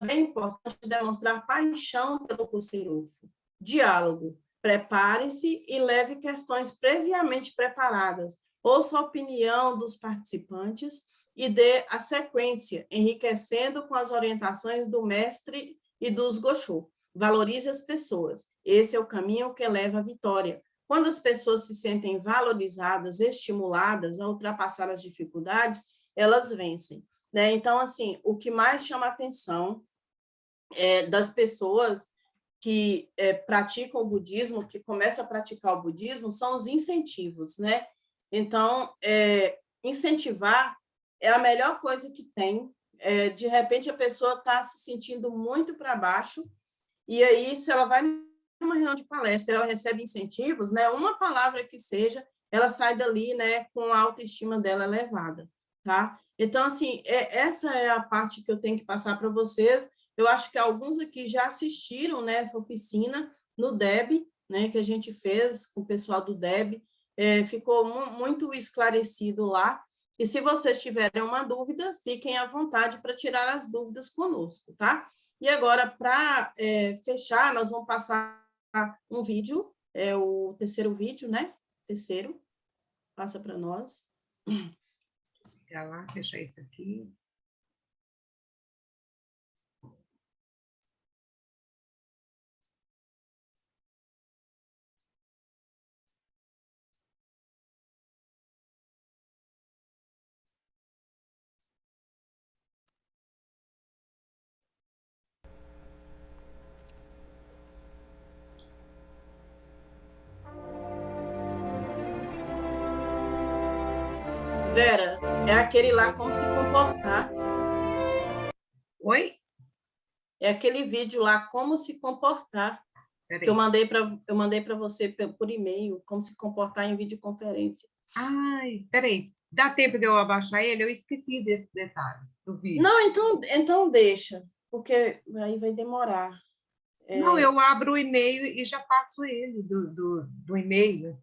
É importante demonstrar paixão pelo Kosen-rufu. Diálogo. Prepare-se e leve questões previamente preparadas. Ouça a opinião dos participantes e dê a sequência, enriquecendo com as orientações do mestre e dos Gosho. Valorize as pessoas. Esse é o caminho que leva à vitória. Quando as pessoas se sentem valorizadas, estimuladas a ultrapassar as dificuldades, elas vencem. Né? Então, assim, o que mais chama a atenção das pessoas que praticam o budismo, que começam a praticar o budismo, são os incentivos, né? Então, incentivar é a melhor coisa que tem. De repente, a pessoa está se sentindo muito para baixo, e aí, se ela vai numa reunião de palestra, ela recebe incentivos, né? Uma palavra que seja, ela sai dali, né, com a autoestima dela elevada, tá? Então, assim, essa é a parte que eu tenho que passar para vocês. Eu acho que alguns aqui já assistiram, né, essa oficina no DEB, né, que a gente fez com o pessoal do DEB, ficou muito esclarecido lá. E se vocês tiverem uma dúvida, fiquem à vontade para tirar as dúvidas conosco, tá? E agora, para fechar, nós vamos passar um vídeo, o terceiro vídeo, né? Terceiro, passa para nós. Ligar lá, fechar isso aqui. Vera, é aquele lá como se comportar. Oi? É aquele vídeo lá como se comportar. Que eu mandei para você por e-mail, como se comportar em videoconferência. Ai, peraí. Dá tempo de eu abaixar ele? Eu esqueci desse detalhe do vídeo. Não, então deixa, porque aí vai demorar. Não, eu abro o e-mail e já passo ele do e-mail.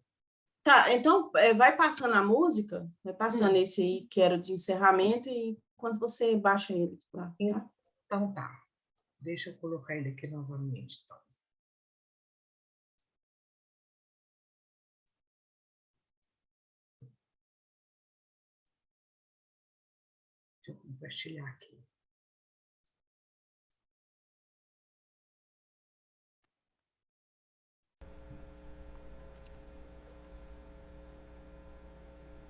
Tá, então vai passando a música, vai passando esse aí que era de encerramento, e quando você baixa ele lá. Tá? Então tá. Deixa eu colocar ele aqui novamente, então. Deixa eu compartilhar aqui.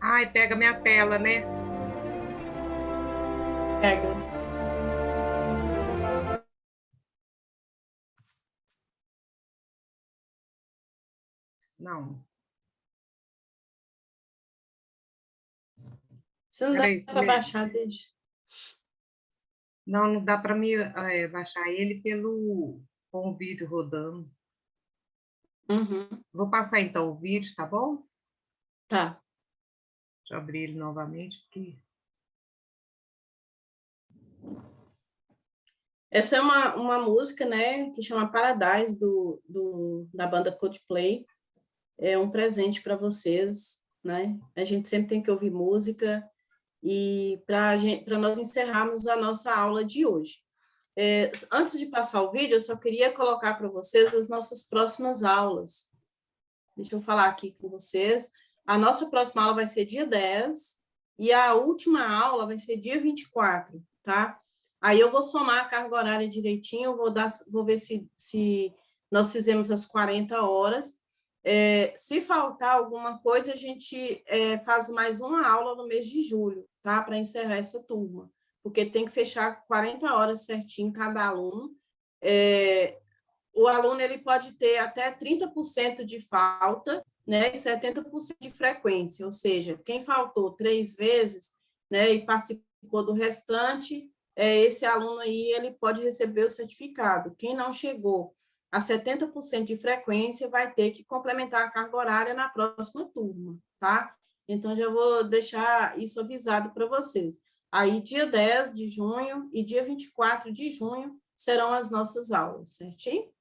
Ai, pega minha tela, né? Pega. Não. Se não dá para baixar, deixa. Não dá para mim baixar ele com o vídeo rodando. Uhum. Vou passar então o vídeo, tá bom? Tá. Deixa eu abrir ele novamente, porque... Essa é uma música, né, que chama Paradise, da banda Coldplay. É um presente para vocês, né? A gente sempre tem que ouvir música, e para nós encerrarmos a nossa aula de hoje. Antes de passar o vídeo, eu só queria colocar para vocês as nossas próximas aulas. Deixa eu falar aqui com vocês. A nossa próxima aula vai ser dia 10, e a última aula vai ser dia 24, tá? Aí eu vou somar a carga horária direitinho, vou ver se nós fizemos as 40 horas. Se faltar alguma coisa, a gente faz mais uma aula no mês de julho, tá? Para encerrar essa turma, porque tem que fechar 40 horas certinho cada aluno. O aluno ele pode ter até 30% de falta, né, e 70% de frequência, ou seja, quem faltou 3 vezes, né, e participou do restante, esse aluno aí ele pode receber o certificado. Quem não chegou a 70% de frequência vai ter que complementar a carga horária na próxima turma, tá? Então, já vou deixar isso avisado para vocês. Aí, dia 10 de junho e dia 24 de junho serão as nossas aulas, certinho?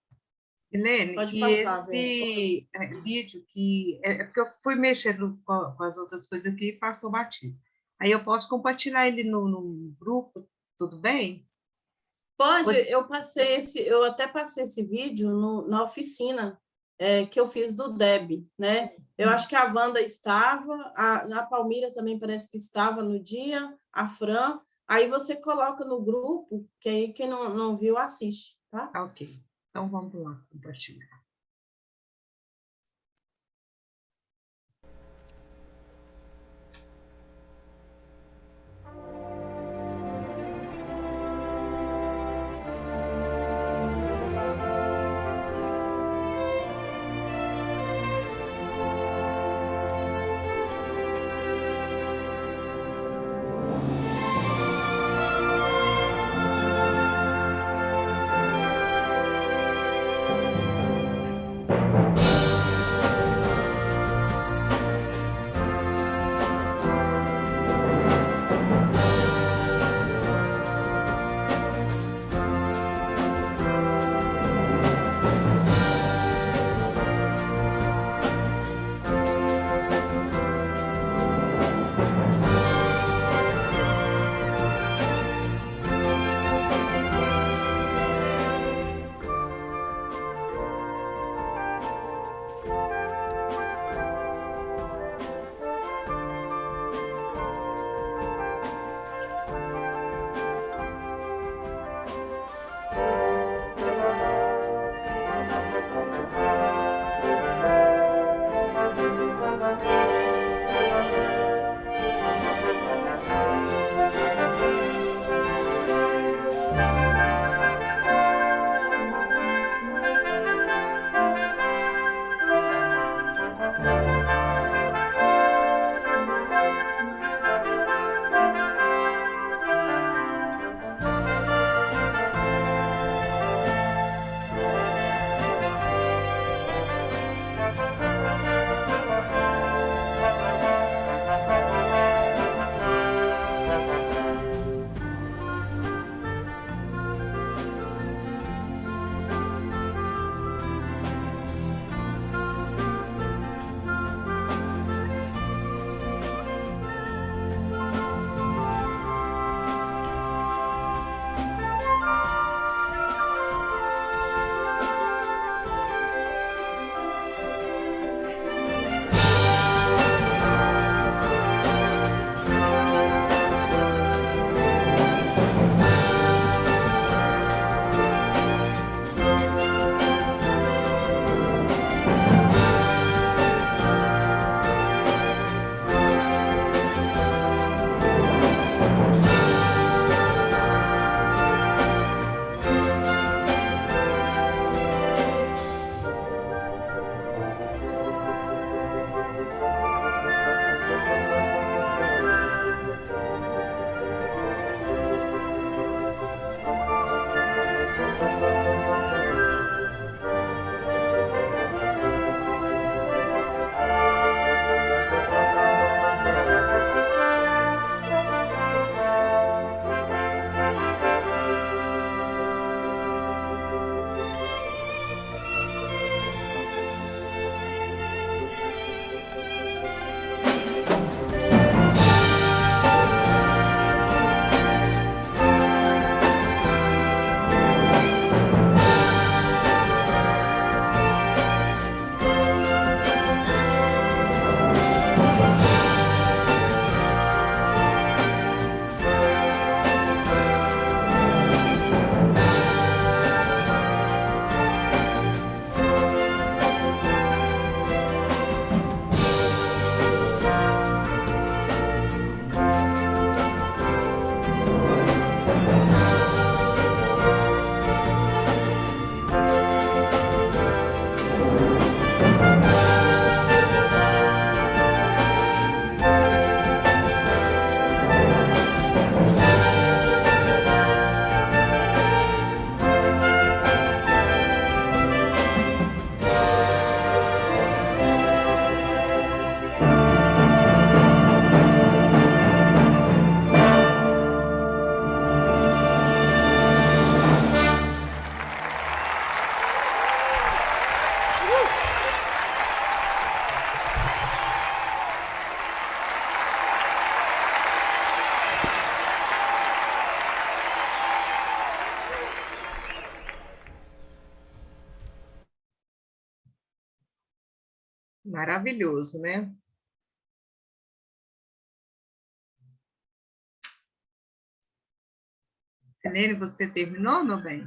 Silene, pode e passar, esse vídeo que... porque eu fui mexendo com as outras coisas aqui e passou batido. Aí eu posso compartilhar ele no grupo, tudo bem? Pode, eu até passei esse vídeo na oficina que eu fiz do DEB, né? Eu acho que a Wanda estava, a Palmira também parece que estava no dia, a Fran. Aí você coloca no grupo, que aí quem não viu, assiste, tá? Ok. Então, vamos lá, compartilhar. Maravilhoso, né? Silene, você terminou, meu bem?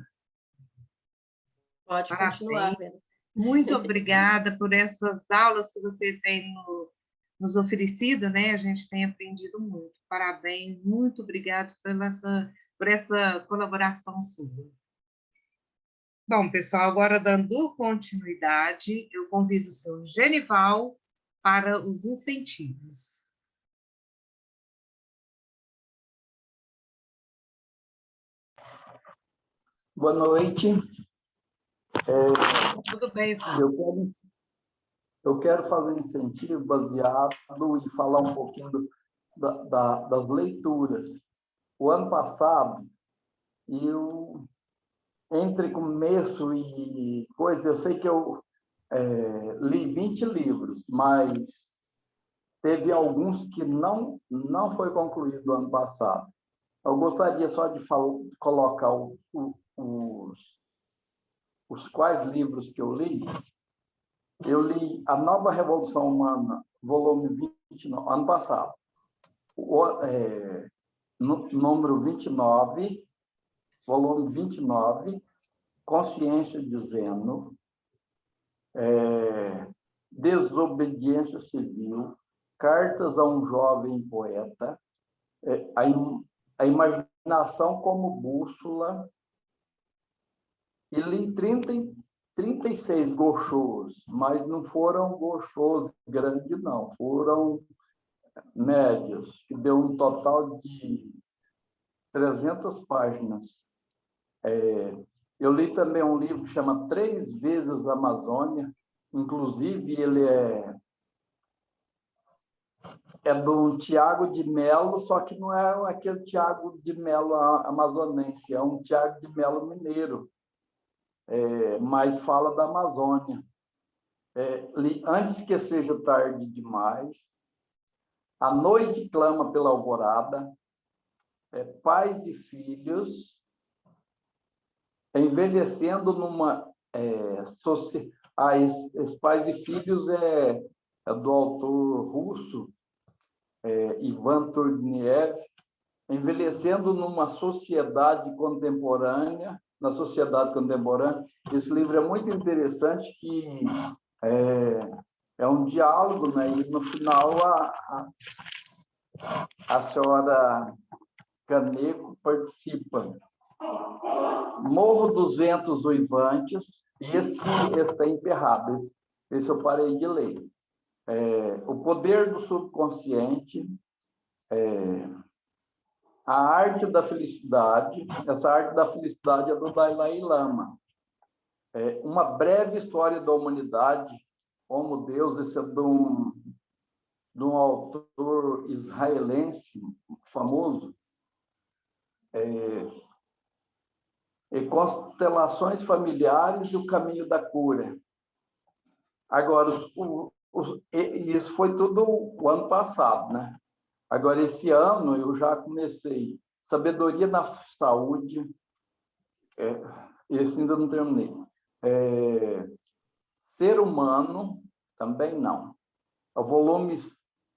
Pode continuar, Vera. Muito obrigada por essas aulas que você tem nos oferecido, né? A gente tem aprendido muito. Parabéns, muito obrigado por essa colaboração sua. Bom, pessoal, agora dando continuidade, eu convido o senhor Genival para os incentivos. Boa noite. Tudo bem, senhor? Eu quero fazer um incentivo baseado e falar um pouquinho das leituras. O ano passado, entre começo e coisa, eu sei que eu li 20 livros, mas teve alguns que não foi concluído ano passado. Eu gostaria só de colocar os quais livros que eu li. Eu li A Nova Revolução Humana, volume 29, ano passado. Número 29, volume 29, Consciência de Zeno, Desobediência Civil, Cartas a um Jovem Poeta, a Imaginação como Bússola, e li 36 gochôs, mas não foram gochôs grandes, não. Foram médios, que deu um total de 300 páginas. Eu li também um livro que chama 3 vezes Amazônia, inclusive ele é do Tiago de Mello, só que não é aquele Tiago de Mello amazonense, é um Tiago de Mello mineiro, mas fala da Amazônia. Li Antes que Seja Tarde Demais, A Noite Clama pela Alvorada, Pais e Filhos, Envelhecendo numa Esses Pais e Filhos é do autor russo Ivan Turgenev, Envelhecendo numa Sociedade Contemporânea, na Sociedade Contemporânea. Esse livro é muito interessante, que é um diálogo, né? E no final a senhora Caneco participa. Morro dos Ventos Uivantes, esse está emperrado, esse eu parei de ler. O Poder do Subconsciente, A Arte da Felicidade, essa Arte da Felicidade é do Dalai Lama. Uma Breve História da Humanidade, Homo Deus, esse é de um autor israelense famoso. Constelações Familiares e o Caminho da Cura. Agora, isso foi tudo o ano passado, né? Agora, esse ano, eu já comecei Sabedoria na Saúde, esse ainda não terminei. Ser Humano, também não. O volume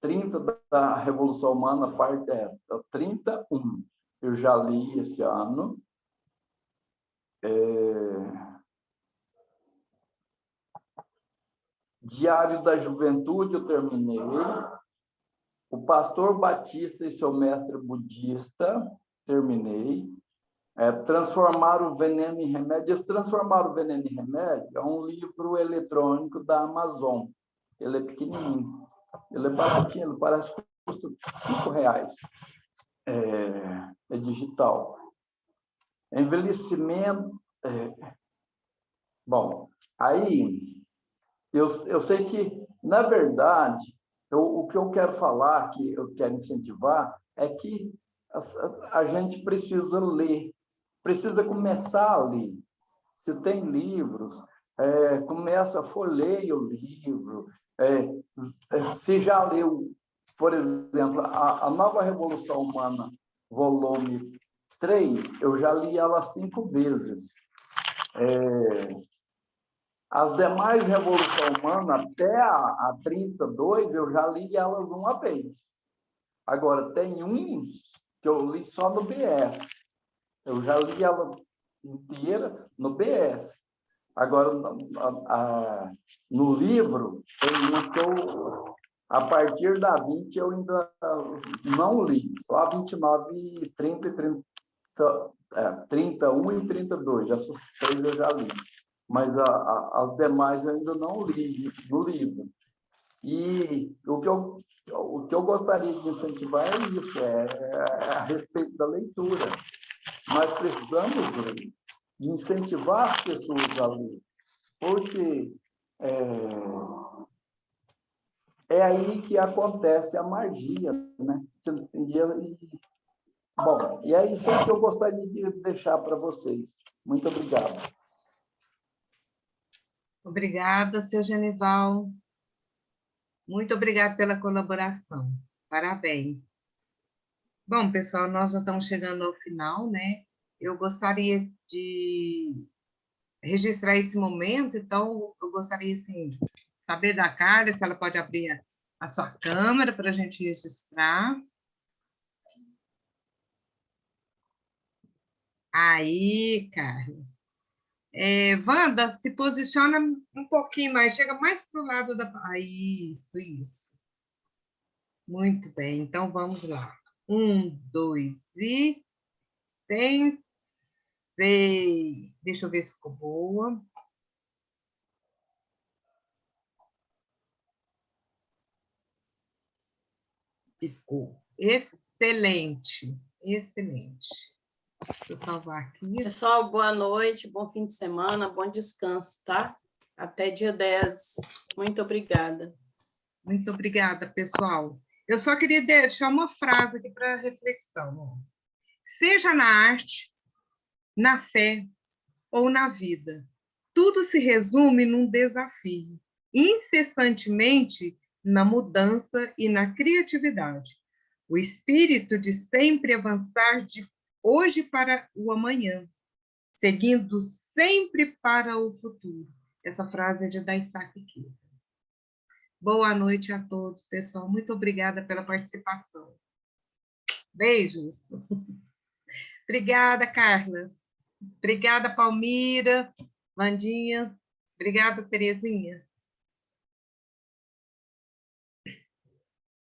30 da Revolução Humana, parte 31, eu já li esse ano. Diário da Juventude, eu terminei. O Pastor Batista e seu Mestre Budista, terminei. Transformar o Veneno em Remédio. Esse Transformar o Veneno em Remédio é um livro eletrônico da Amazon. Ele é pequenininho. Ele é baratinho, ele parece que custa R$5. É digital. Envelhecimento. Bom, aí eu sei que, na verdade, o que eu quero falar, que eu quero incentivar, é que a gente precisa ler, precisa começar a ler. Se tem livros, folheie o livro. Se já leu, por exemplo, a Nova Revolução Humana, volume 3, eu já li ela 5 vezes. As demais Revolução Humana, até a 32, eu já li elas uma vez. Agora, tem uns que eu li só no BS. Eu já li ela inteira no BS. Agora, no livro, tem um que eu, a partir da 20, eu ainda não li. Só a 29, 30 e 31 e 32. Essas três eu já li. Mas as demais eu ainda não li no livro. E o que eu gostaria de incentivar é isso, a respeito da leitura. Nós precisamos incentivar as pessoas a ler, porque é aí que acontece a magia, né? Bom, e é isso que eu gostaria de deixar para vocês. Muito obrigado. Obrigada, seu Genival. Muito obrigada pela colaboração. Parabéns. Bom, pessoal, nós já estamos chegando ao final, né? Eu gostaria de registrar esse momento, então eu gostaria, assim, saber da Carla, se ela pode abrir a sua câmera para a gente registrar. Aí, Carla. Wanda, se posiciona um pouquinho mais, chega mais para o lado da... Isso. Muito bem, então vamos lá. 1, 2 e... Sensei. Deixa eu ver se ficou boa. Ficou excelente. Deixa eu salvar aqui. Pessoal, boa noite, bom fim de semana, bom descanso, tá? Até dia 10. Muito obrigada. Muito obrigada, pessoal. Eu só queria deixar uma frase aqui para reflexão. Seja na arte, na fé ou na vida, tudo se resume num desafio, incessantemente na mudança e na criatividade. O espírito de sempre avançar de hoje para o amanhã, seguindo sempre para o futuro. Essa frase é de Daisaku Ikeda. Boa noite a todos, pessoal. Muito obrigada pela participação. Beijos. Obrigada, Carla. Obrigada, Palmira, Vandinha. Obrigada, Terezinha.